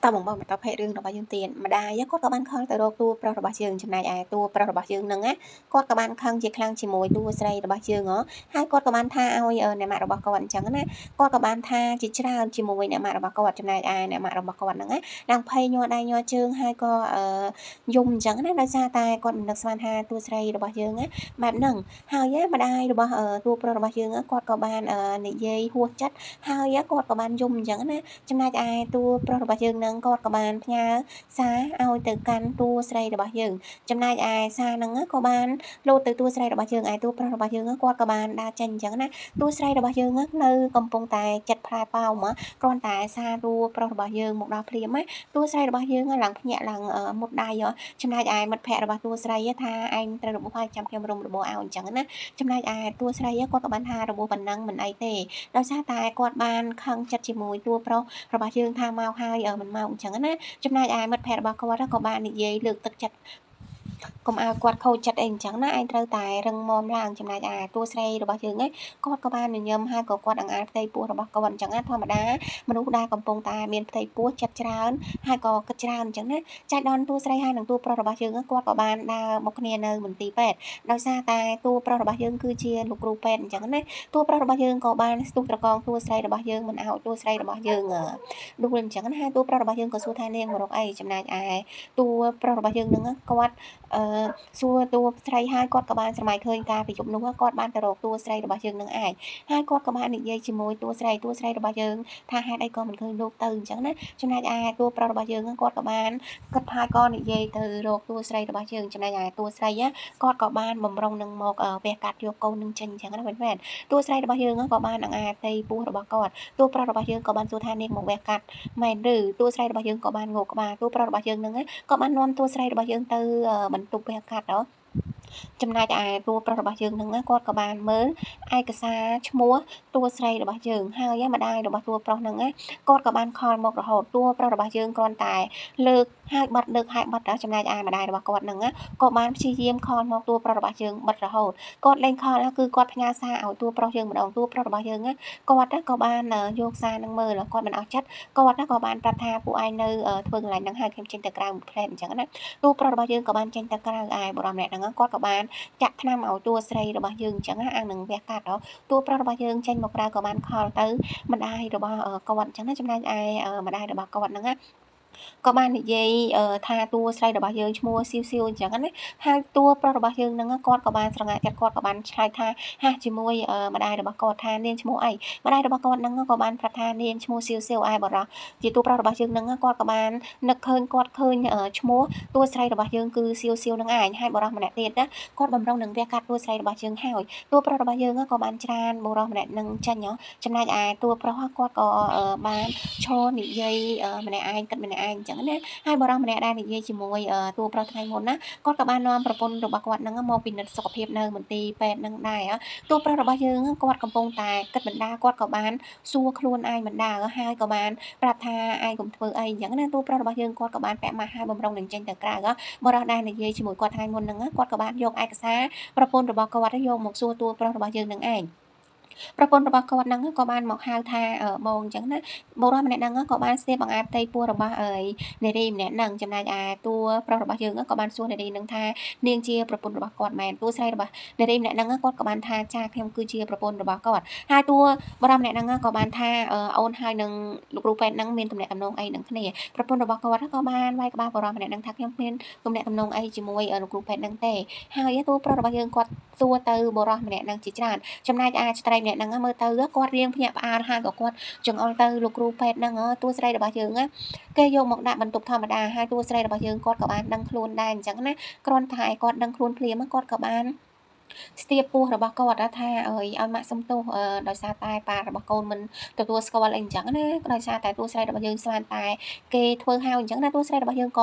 តបងមកតភេទរឿងរបស់យើងទៀតម្ដាយគាត់ក៏បានខលទៅរកតួប្រុសរបស់យើងចំណែកឯតួប្រុសរបស់យើងហ្នឹងណាគាត់ក៏បានខឹងជាខ្លាំងជាមួយតួស្រីរបស់យើងហើយគាត់ក៏បានថាឲ្យអ្នកម៉ាក់របស់គាត់អញ្ចឹងណាគាត់ក៏បានថាជាច្រើនជាមួយអ្នកម៉ាក់របស់គាត់ចំណែកឯអ្នកម៉ាក់របស់គាត់ហ្នឹងណាឡើងភ័យញ័រដៃញ័រជើងហើយក៏យំអញ្ចឹងណាដោយសារតែគាត់មិននឹកស្មានថាតួស្រីរបស់យើងណាបែបហ្នឹងហើយម្ដាយរបស់តួប្រុសរបស់យើងគាត់ក៏បាននិយាយហួសចិត្តហើយគាត់ក៏បានយំអញ្ចឹងណាចំណែកឯតួប្រុសរបស់យើងហ្នឹងគាត់ក៏បានផ្ញើសារឲ្យទៅកាន់តួស្រីរបស់យើងចំណែកឯសារហ្នឹងក៏បានលោតទៅតួស្រីរបស់យើងឯតួប្រុសរបស់យើងគាត់ក៏បានដើរចេញអញ្ចឹងណាតួស្រីរបស់យើងនៅកំពុងតែចិត្តផ្លែប៉ោមគ្រាន់តែសារតួប្រុសរបស់យើងមកដល់ភ្លាមតួស្រីរបស់យើងឡើងភ្ញាក់ឡើងមុតដៃចំណែកឯមិត្តភ័ក្តិរបស់តួស្រីថាឯងត្រូវរបួសហើយចាំខ្ញុំរុំរបួសឲ្យអញ្ចឹងណាចំណែកឯតួស្រីគាត់ក៏បានថារបួសប៉ុណ្ណឹងមិនអីទេដោយសារតែគាត់បានខឹងចិត្តជាមួយតួប្រុសរបស់យើងថាមកហើយមិនមកអញ្ចឹងណាចំណែកឯមិត្តភ័ក្តិរបស់គាត់ក៏បាននិយាយលើកទឹកចិត្តកុំឲ្យគាត់ខូចចិត្តអីអញ្ចឹងណាឯងត្រូវតែរឹងមាំឡើងចំណែកឯតួស្រីរបស់យើងគាត់ក៏បានញញឹមហើយក៏គាត់អង្អែលផ្ទៃពោះរបស់គាត់អញ្ចឹងណាធម្មតាមនុស្សដែលកំពុងតែមានផ្ទៃពោះចិត្តច្រើនហើយក៏គិតច្រើនអញ្ចឹងណាចែកដនតួស្រីហើយនិងតួប្រុសរបស់យើងគាត់ក៏បានដើរមកគ្នានៅមន្ទីរពេទ្យដោយសារតែតួប្រុសរបស់យើងគឺជាលោកគ្រូពេទ្យអញ្ចឹងណាតួប្រុសរបស់យើងក៏បានស្ទុះត្រកងតួស្រីរបស់យើងមិនឲ្យតួស្រីរបស់យើងដួលអញ្ចឹងណាហើយតួប្រុសរបស់យើងក៏សួរថានាងមករកអីចំណែកឯតួប្រុសរបស់យើងហ្នឹងគាត់សួរតួស្រីហើយគាត់ក៏បានស្រមៃឃើញការប្រយុទ្ធនោះគាត់បានទៅរកតួស្រីរបស់យើងនឹងឯងហើយគាត់ក៏បាននិយាយជាមួយតួស្រីរបស់យើងថាហេតុអីក៏មិនឃើញលោកទៅអញ្ចឹងណាចំណែកឯតួប្រុសរបស់យើងគាត់ក៏បានគិតថាក៏និយាយទៅរកតួស្រីរបស់យើងចំណែកឯតួស្រីគាត់ក៏បានបំរុងនឹងមកវះកាត់យកកូននឹងចេញអញ្ចឹងណាមែនតួស្រីរបស់យើងក៏បានអង្អែផ្ទៃពោះរបស់គាត់តួប្រុសរបស់យើងក៏បានសួរថានាងមកវះកាត់មែនឬតួស្រីរបស់យើងក៏បានងក់ក្បាលតួប្រុសរបស់យើងហ្នឹងក៏បាននាំតួស្រីរបស់យើងទៅបន្ទប់វះកាត់ចំណែកឯតួប្រុសរបស់យើងហ្នឹងគាត់ក៏បានមើលឯកសារឈ្មោះតួស្រីរបស់យើងហើយម្ដាយរបស់តួប្រុសហ្នឹងគាត់ក៏បានខលមករហូតតួប្រុសរបស់យើងគ្រាន់តែលើកហើយបាត់ចំណែកឯម្ដាយរបស់គាត់ហ្នឹងក៏បានព្យាយាមខលមកតួប្រុសរបស់យើងបិទរហូតគាត់លេងខលគឺគាត់ផ្ញើសារឲ្យតួប្រុសយើងម្ដងតួប្រុសរបស់យើងគាត់ក៏បានយកសារហ្នឹងមើលគាត់មិនអស់ចិត្តគាត់ក៏បានប្រាប់ថាពួកឯងនៅធ្វើកន្លែងហ្នឹងហើយខ្ញុំចេញទៅក្រៅមួយផ្លែតអញ្ចឹងណាតួប្រុសរបស់យើងក៏បានចេញទៅក្រៅឯបុរសម្នាក់ហ្នឹងគាត់ក៏បានចាក់ថ្នាំឲ្យតួស្រីរបស់យើងអញ្ចឹងអាងនឹងវះកាត់តួប្រុសរបស់យើងចេញមកក្រៅក៏បានខលទៅម្ដាយរបស់គាត់អញ្ចឹងណាចំណែកឯម្ដាយរបស់គាត់ហ្នឹងក៏បាននិយាយថាតួស្រីរបស់យើងឈ្មោះស៊ីវអញ្ចឹងណាហើយតួប្រុសរបស់យើងហ្នឹងគាត់ក៏បានស្រងាក់ចិត្តគាត់ក៏បានឆ្លើយថាហាស់ជាមួយម្ដាយរបស់គាត់ថានាងឈ្មោះអីម្ដាយរបស់គាត់ហ្នឹងក៏បានប្រាប់ថានាងឈ្មោះស៊ីវឯបរោះជាតួប្រុសរបស់យើងហ្នឹងគាត់ក៏បាននឹកឃើញគាត់ឃើញឈ្មោះតួស្រីរបស់យើងគឺស៊ីវនឹងឯងហើយបរោះម្នាក់ទៀតណាគាត់បំរុងនឹងវះកាត់តួស្រីរបស់យើងហើយតួប្រុសរបស់យើងក៏បានច្រានបរោះម្នាក់នឹងចេញចំណែកឯតួប្រុសគាត់ក៏បានឈរនិយាយម្នាក់ឯងគិតម្នាក់ឯងអញ្ចឹងណាហើយបរិសម្នាក់ដែលនិយាយជាមួយតួប្រុសថ្ងៃមុនណាគាត់ក៏បាននាំប្រពន្ធរបស់គាត់ហ្នឹងមកពិនិត្យសុខភាពនៅមន្ទីរពេទ្យហ្នឹងដែរតួប្រុសរបស់យើងគាត់កំពុងតែគិតបណ្ដាគាត់ក៏បានសួរខ្លួនឯងបណ្ដាហើយក៏បានប្រាប់ថាឯងកុំធ្វើអីអញ្ចឹងណាតួប្រុសរបស់យើងគាត់ក៏បានពាក់ម៉ាស់ហើយបំរុងនឹងចេញទៅក្រៅបរិសដែលនិយាយជាមួយគាត់ថ្ងៃមុនហ្នឹងគាត់ក៏បានយកឯកសារប្រពន្ធរបស់គាត់យកមកសួរតួប្រុសរបស់យើងនឹងឯងប្រពន្ធរបស់គាត់ហ្នឹងក៏បានមកហៅថាបងអញ្ចឹងណាបុរសម្នាក់ហ្នឹងក៏បានស្ទាបបង្អែផ្ទៃពោះរបស់នារីម្នាក់ហ្នឹងចំណែកឯតួប្រុសរបស់យើងក៏បានសួរនារីហ្នឹងថានាងជាប្រពន្ធរបស់គាត់មែនតួស្រីរបស់នារីម្នាក់ហ្នឹងគាត់ក៏បានថាចាខ្ញុំគឺជាប្រពន្ធរបស់គាត់ហើយតួបុរសម្នាក់ហ្នឹងក៏បានថាអូនហើយនឹងលោកគ្រូពេទ្យហ្នឹងមានទំនាក់ទំនងអីនឹងគ្នាប្រពន្ធរបស់គាត់ក៏បានវាយក្បាលបុរសម្នាក់ហ្នឹងថាខ្ញុំមានទំនាក់ទំនងអីជាមួយលោកគ្រូពេទ្យហ្នឹងទេហើយតួប្រុសរបស់យើងគាត់សួរទៅបុរសម្នាក់ហ្នឹងជាច្រើនចំណែកឯស្ត្រីម្នាក់ហ្នឹងមើលទៅគាត់រៀងភ្ញាក់ផ្អើលហើយក៏គាត់ចង្អុលទៅលោកគ្រូពេទ្យហ្នឹងតួស្រីរបស់យើងគេយកមកដាក់បន្ទប់ធម្មតាហើយតួស្រីរបស់យើងគាត់ក៏បានដឹងខ្លួនដែរអញ្ចឹងណាគ្រាន់តែគាត់ដឹងខ្លួនភ្លាមគាត់ក៏បានស្ទាបពោះរបស់គាត់ថាឲ្យម៉ាក់សុំទោសដោយសារតែប៉ារបស់កូនមិនទទួលស្គាល់អីអញ្ចឹងណាដោយសារតែតួស្រីរបស់យើងស្មានតែគេធ្វើហៅអញ្ចឹងណាតួស្រីរបស់យើងក៏